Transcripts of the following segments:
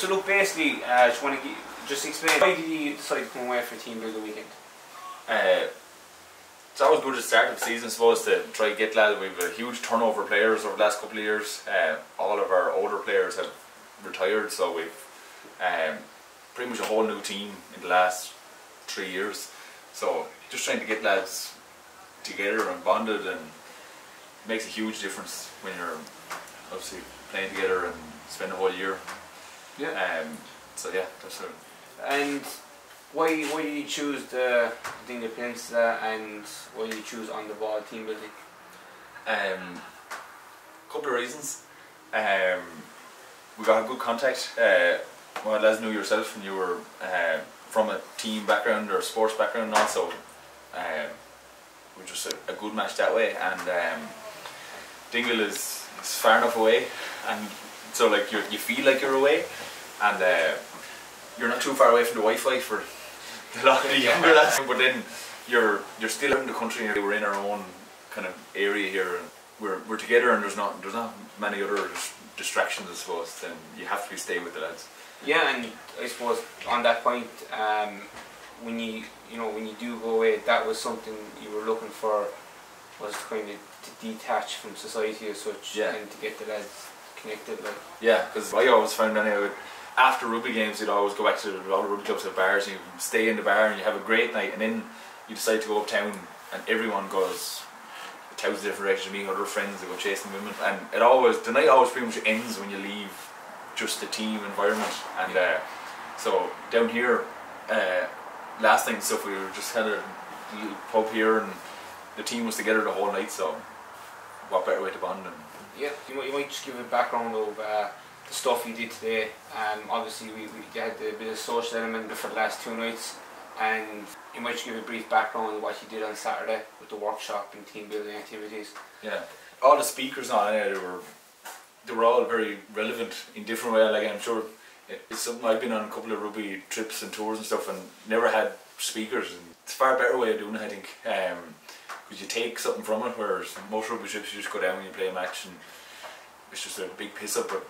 So look, basically, just want to just explain, why did you decide to come away for a team building weekend? It's always good to start the season, I suppose, to try to get lads. We've a huge turnover of players over the last couple of years. All of our older players have retired, so we've pretty much a whole new team in the last 3 years. So just trying to get lads together and bonded, and it makes a huge difference when you're obviously playing together and spend the whole year. Yeah. So yeah, that's it. And why did you choose the Dingle Peninsula, and why did you choose on the ball team building? Couple of reasons. We got a good contact. Well, as knew yourself, and you were from a team background or a sports background also. We're just a good match that way, and Dingle is far enough away, and so like you feel like you're away, and you're not too far away from the Wi-Fi for a lot of the younger lads. But then you're still out in the country, and we're in our own kind of area here, and we're together, and there's not many other distractions, I suppose. Then you have to stay with the lads. Yeah, and I suppose on that point, when you do go away, that was something you were looking for, was kind of to detach from society as such, yeah, and to get the lads connected. Like. Yeah, because I always found anyway, after rugby games, you'd always go back to all the rugby clubs or bars, and you stay in the bar and you have a great night, and then you decide to go uptown, and everyone goes 1,000 different directions, meeting other friends, they go chasing women, and the night always pretty much ends when you leave just the team environment. And so down here, last night and stuff, we just had a little pub here, and the team was together the whole night, so what better way to bond? And yeah, you might just give a background of the stuff you did today. Obviously we had a bit of social element for the last 2 nights, and you might just give a brief background of what you did on Saturday with the workshop and team building activities. Yeah, all the speakers on it, they were all very relevant in different ways. Like, I'm sure it's something I've been on a couple of rugby trips and tours and stuff, and never had speakers, and it's a far better way of doing it, I think, because you take something from it, whereas most rugby trips you just go down and you play a match and it's just a big piss up. But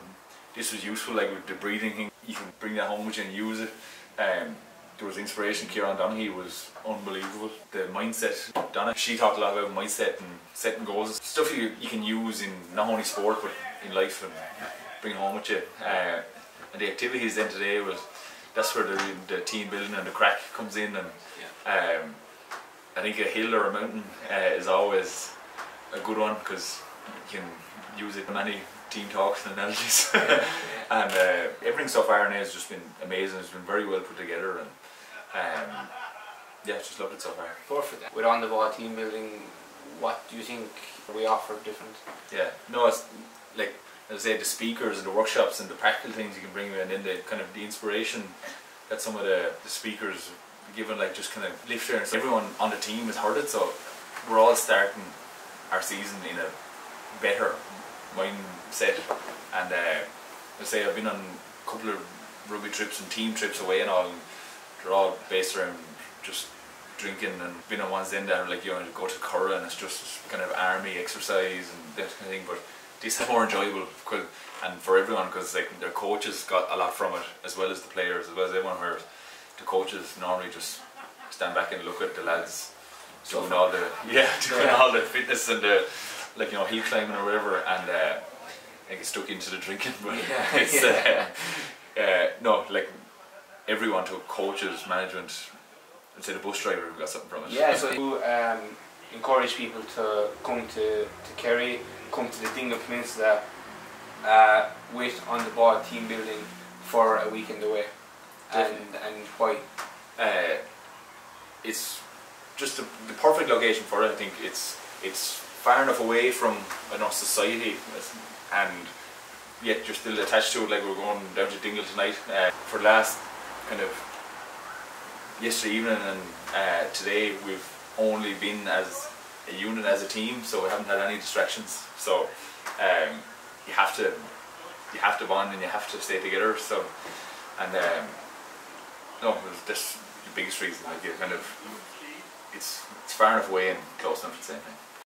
this was useful, like with the breathing thing, you can bring that home with you and use it. There was inspiration. Kieran Donaghy was unbelievable. The mindset, Donna, she talked a lot about mindset and setting goals, stuff you can use in not only sport but in life, and bring home with you. And the activities then today that's where the team building and the crack comes in, and I think a hill or a mountain is always a good one, because you can use it in many team talks and analogies. And everything so far now has just been amazing. It's been very well put together, and yeah, just loved it so far. Perfect. With on the ball team building, what do you think we offer different? Yeah, no, it's like, as I say, the speakers and the workshops and the practical things you can bring in, and then the kind of the inspiration that some of the speakers given, like, just kind of lift there, and everyone on the team has heard it. So we're all starting our season in a better mindset. And I say, I've been on a couple of rugby trips and team trips away and all, and they're all based around just drinking, and been on ones then that are like, you know, go to Curra and it's just kind of army exercise and that kind of thing. But this is more enjoyable, and for everyone, because like their coaches got a lot from it, as well as the players, as well as everyone, where the coaches normally just stand back and look at the lads doing all the all the fitness and the, like, you know, hill climbing or whatever, and they get stuck into the drinking. But it's no, like, everyone took coaches, management, I'd say the bus driver got something from it. Yeah, so you encourage people to come to Kerry, come to the Dingle Peninsula with on the ball team building for a weekend away. And why? It's just the perfect location for it. I think it's far enough away from, I know, society, and yet you're still attached to it. Like, we're going down to Dingle tonight for the last kind of yesterday evening, and today we've only been as a unit, as a team, so we haven't had any distractions. So you have to bond and you have to stay together. So, and no, that's the biggest reason. Like, you kind of, it's far enough away and close enough at the same time.